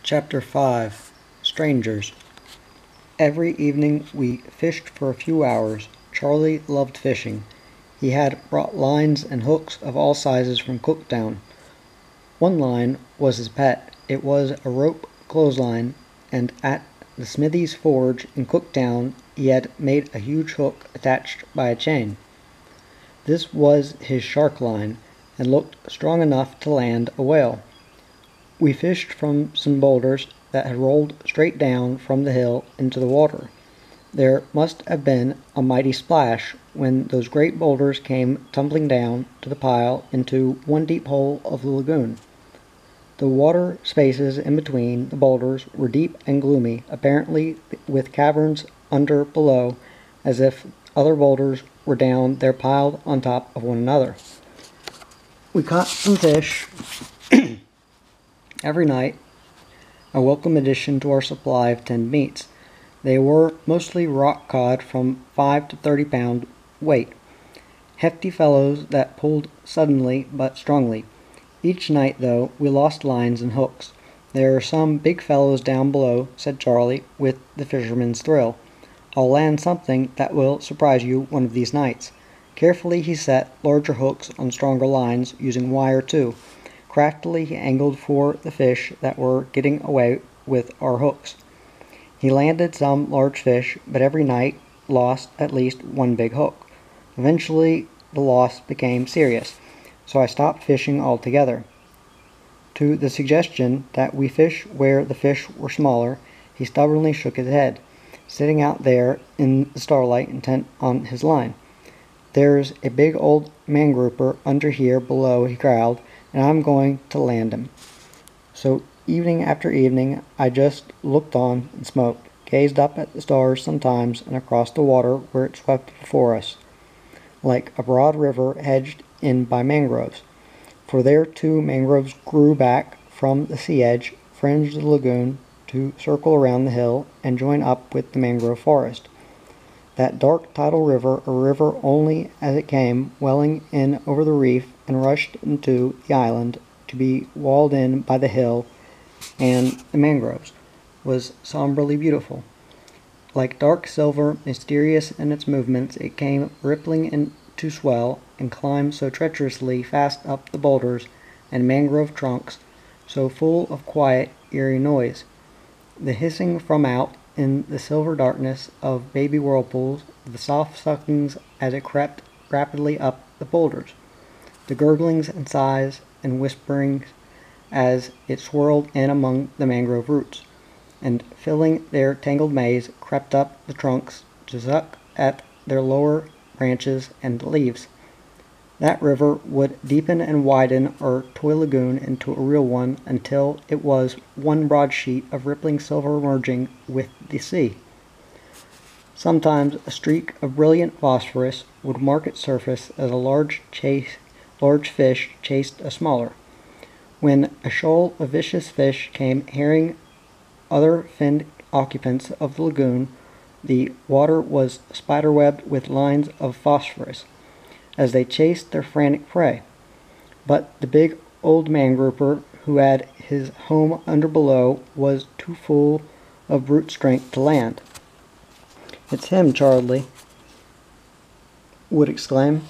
Chapter 5 Strangers. Every evening we fished for a few hours. Charlie loved fishing. He had brought lines and hooks of all sizes from Cooktown. One line was his pet. It was a rope clothesline, and at the Smithy's forge in Cooktown he had made a huge hook attached by a chain. This was his shark line, and looked strong enough to land a whale. We fished from some boulders that had rolled straight down from the hill into the water. There must have been a mighty splash when those great boulders came tumbling down to the pile into one deep hole of the lagoon. The water spaces in between the boulders were deep and gloomy, apparently with caverns under below, as if other boulders were down there piled on top of one another. We caught some fish every night, a welcome addition to our supply of tinned meats. They were mostly rock cod from 5 to 30 pound weight, hefty fellows that pulled suddenly but strongly. Each night, though, we lost lines and hooks. "There are some big fellows down below," said Charlie, with the fisherman's thrill. "I'll land something that will surprise you one of these nights." Carefully he set larger hooks on stronger lines, using wire too. Craftily he angled for the fish that were getting away with our hooks. He landed some large fish, but every night lost at least one big hook. Eventually the loss became serious, so I stopped fishing altogether. To the suggestion that we fish where the fish were smaller, he stubbornly shook his head, sitting out there in the starlight intent on his line. "There's a big old mangrouper under here below," he growled, "and I'm going to land him." So evening after evening I just looked on and smoked, gazed up at the stars sometimes and across the water where it swept before us, like a broad river hedged in by mangroves. For there too mangroves grew back from the sea edge, fringed the lagoon to circle around the hill and join up with the mangrove forest. That dark tidal river, a river only as it came welling in over the reef and rushed into the island to be walled in by the hill and the mangroves, was somberly beautiful. Like dark silver, mysterious in its movements, it came rippling into swell and climbed so treacherously fast up the boulders and mangrove trunks, so full of quiet, eerie noise. The hissing from out in the silver darkness of baby whirlpools, the soft suckings as it crept rapidly up the boulders, the gurglings and sighs and whisperings as it swirled in among the mangrove roots, and filling their tangled maze, crept up the trunks to suck at their lower branches and leaves. That river would deepen and widen our toy lagoon into a real one until it was one broad sheet of rippling silver merging with the sea. Sometimes a streak of brilliant phosphorus would mark its surface as a large fish chased a smaller. When a shoal of vicious fish came harrying other finned occupants of the lagoon, the water was spiderwebbed with lines of phosphorus as they chased their frantic prey. But the big old mangrouper, who had his home under below, was too full of brute strength to land. "It's him," Charlie would exclaim,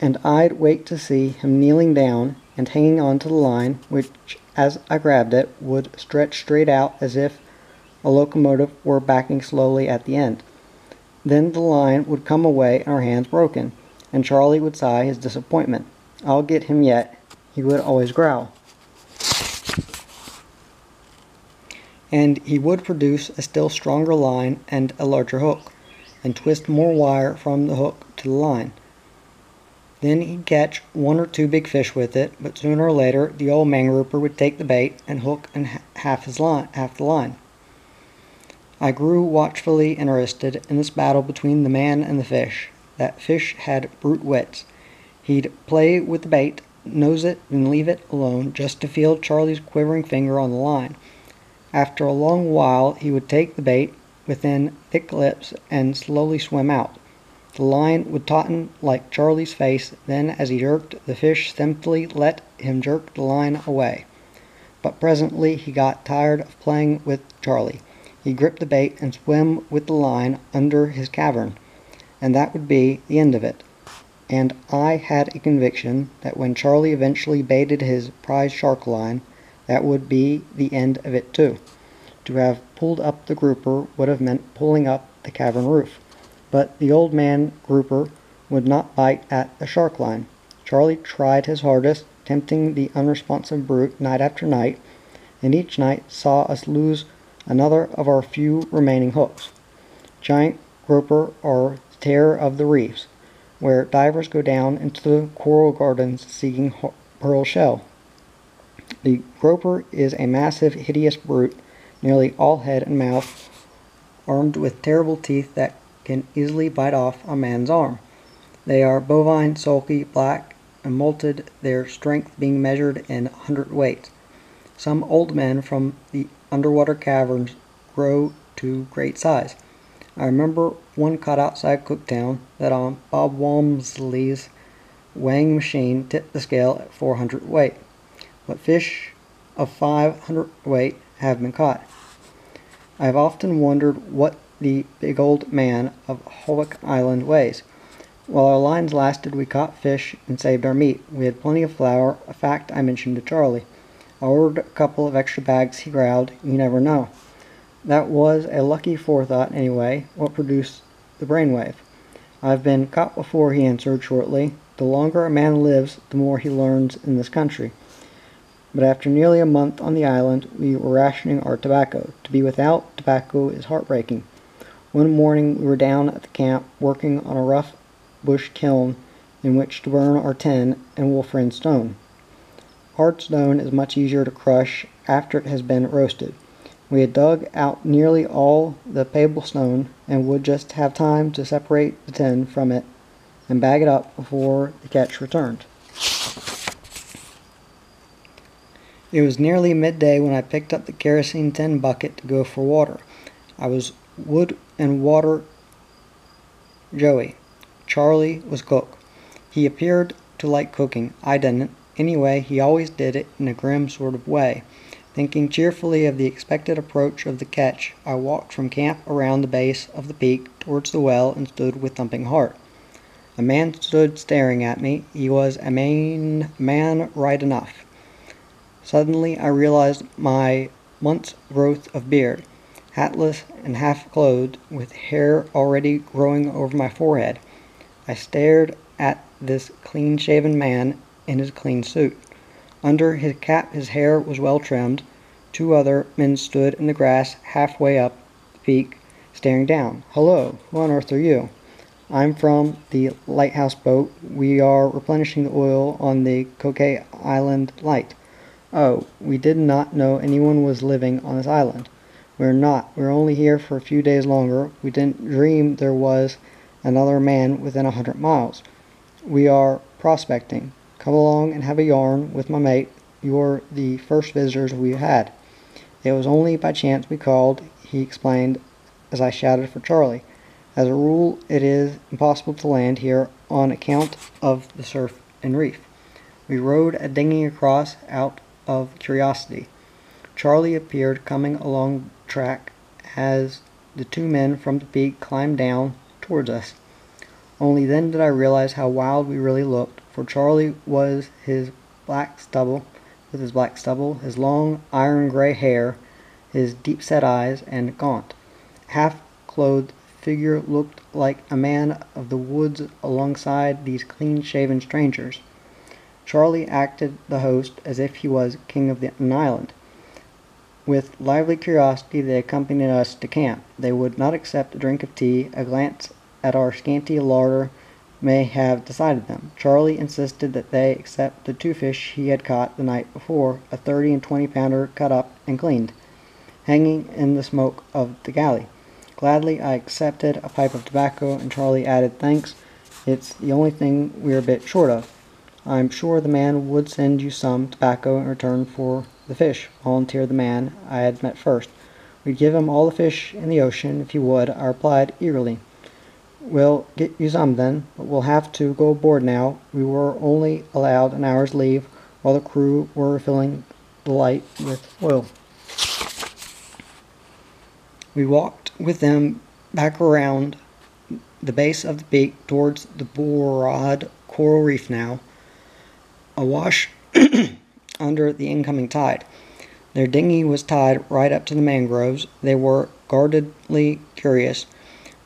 and I'd wait to see him kneeling down and hanging on to the line, which, as I grabbed it, would stretch straight out as if a locomotive were backing slowly at the end. Then the line would come away and our hands broken, and Charlie would sigh his disappointment. "I'll get him yet," he would always growl. And he would produce a still stronger line and a larger hook, and twist more wire from the hook to the line. Then he'd catch one or two big fish with it, but sooner or later the old mangrouper would take the bait and hook and half the line. I grew watchfully interested in this battle between the man and the fish. That fish had brute wits. He'd play with the bait, nose it, and leave it alone just to feel Charlie's quivering finger on the line. After a long while he would take the bait within thick lips and slowly swim out. The line would tauten like Charlie's face, then as he jerked, the fish simply let him jerk the line away. But presently he got tired of playing with Charlie. He gripped the bait and swam with the line under his cavern, and that would be the end of it. And I had a conviction that when Charlie eventually baited his prize shark line, that would be the end of it too. To have pulled up the grouper would have meant pulling up the cavern roof. But the old man grouper would not bite at the shark line. Charlie tried his hardest, tempting the unresponsive brute night after night, and each night saw us lose another of our few remaining hooks. Giant grouper are the terror of the reefs, where divers go down into the coral gardens seeking pearl shell. The grouper is a massive, hideous brute, nearly all head and mouth, armed with terrible teeth that can easily bite off a man's arm. They are bovine, sulky, black, and molted, their strength being measured in hundredweights. Some old men from the underwater caverns grow to great size. I remember one caught outside Cooktown that on Bob Walmsley's weighing machine tipped the scale at 400 weight. But fish of 500 weight have been caught. I have often wondered what the big old man of Howick Island weighs. While our lines lasted, we caught fish and saved our meat. We had plenty of flour, a fact I mentioned to Charlie. I ordered a couple of extra bags. He growled, "You never know." That was a lucky forethought anyway, what produced the brainwave. "I've been caught before," he answered shortly. "The longer a man lives, the more he learns in this country." But after nearly a month on the island, we were rationing our tobacco. To be without tobacco is heartbreaking. One morning we were down at the camp working on a rough bush kiln in which to burn our tin and wolfram stone. Hard stone is much easier to crush after it has been roasted. We had dug out nearly all the payable stone and would just have time to separate the tin from it and bag it up before the catch returned. It was nearly midday when I picked up the kerosene tin bucket to go for water. I was wood and water Joey. Charlie was cook. He appeared to like cooking. I didn't. Anyway, he always did it in a grim sort of way. Thinking cheerfully of the expected approach of the catch, I walked from camp around the base of the peak towards the well and stood with thumping heart. A man stood staring at me. He was a man right enough. Suddenly I realized my month's growth of beard, hatless and half-clothed, with hair already growing over my forehead. I stared at this clean-shaven man in his clean suit. Under his cap his hair was well trimmed. Two other men stood in the grass halfway up the peak, staring down. "Hello, who on earth are you?" "I'm from the lighthouse boat. We are replenishing the oil on the Coquet Island light." "Oh, we did not know anyone was living on this island." "We're not. We're only here for a few days longer. We didn't dream there was another man within 100 miles. We are prospecting. Come along and have a yarn with my mate. You're the first visitors we've had." "It was only by chance we called," he explained as I shouted for Charlie. "As a rule, it is impossible to land here on account of the surf and reef." We rowed a dinghy across out of curiosity. Charlie appeared coming along the track as the two men from the peak climbed down towards us. Only then did I realize how wild we really looked, for Charlie was his black stubble, his long iron-gray hair, his deep-set eyes, and gaunt, half-clothed figure looked like a man of the woods alongside these clean-shaven strangers. Charlie acted the host as if he was king of an island. With lively curiosity they accompanied us to camp. They would not accept a drink of tea. A glance at our scanty larder may have decided them. Charlie insisted that they accept the 2 fish he had caught the night before, a 30 and 20-pounder cut up and cleaned, hanging in the smoke of the galley. Gladly I accepted a pipe of tobacco, and Charlie added, "Thanks, it's the only thing we're a bit short of." "I'm sure the man would send you some tobacco in return for the fish," volunteered the man I had met first. "We'd give him all the fish in the ocean if he would," I replied eagerly. "We'll get you some then, but we'll have to go aboard now. We were only allowed an hour's leave while the crew were refilling the light with oil. We walked with them back around the base of the peak towards the broad coral reef now, awash under the incoming tide. Their dinghy was tied right up to the mangroves. They were guardedly curious.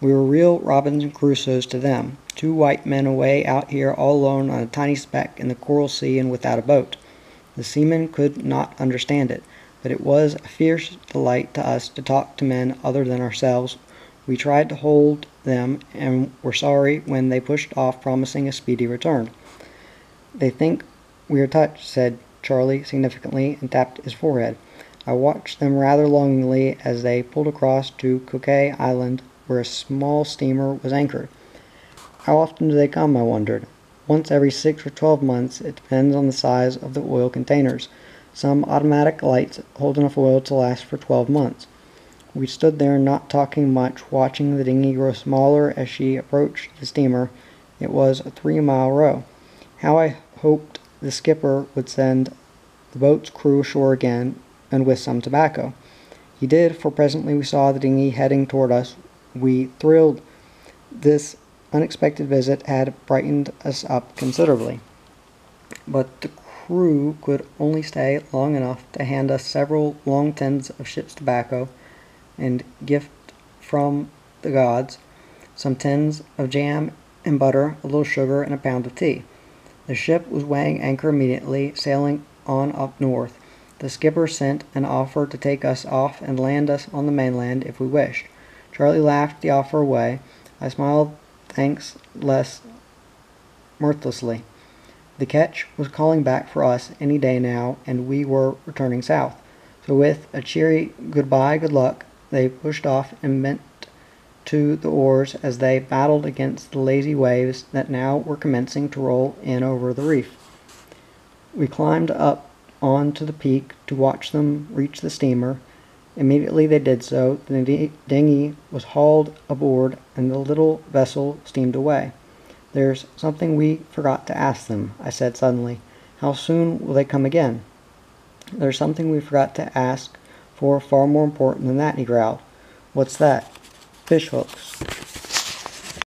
We were real Robinson Crusoes to them, two white men away out here all alone on a tiny speck in the coral sea and without a boat. The seamen could not understand it, but it was a fierce delight to us to talk to men other than ourselves. We tried to hold them, and were sorry when they pushed off, promising a speedy return. "They think we are touched," said Charlie significantly, and tapped his forehead. I watched them rather longingly as they pulled across to Coquet Island, where a small steamer was anchored. How often do they come, I wondered. Once every 6 or 12 months. It depends on the size of the oil containers. Some automatic lights hold enough oil to last for 12 months. We stood there, not talking much, watching the dinghy grow smaller as she approached the steamer. It was a 3-mile row. How I hoped the skipper would send the boat's crew ashore again, and with some tobacco. He did, for presently we saw the dinghy heading toward us. We thrilled. This unexpected visit had brightened us up considerably. But the crew could only stay long enough to hand us several long tins of ship's tobacco and gift from the gods, some tins of jam and butter, a little sugar, and a pound of tea. The ship was weighing anchor immediately, sailing on up north. The skipper sent an offer to take us off and land us on the mainland if we wished. Charlie laughed the offer away. I smiled thanks less mirthlessly. The ketch was calling back for us any day now, and we were returning south. So with a cheery goodbye, good luck, they pushed off and bent to the oars as they battled against the lazy waves that now were commencing to roll in over the reef. We climbed up on to the peak to watch them reach the steamer. Immediately they did so, the dinghy was hauled aboard and the little vessel steamed away. "There's something we forgot to ask them," I said suddenly. "How soon will they come again?" "There's something we forgot to ask for far more important than that," he growled. "What's that?" "Fish hooks."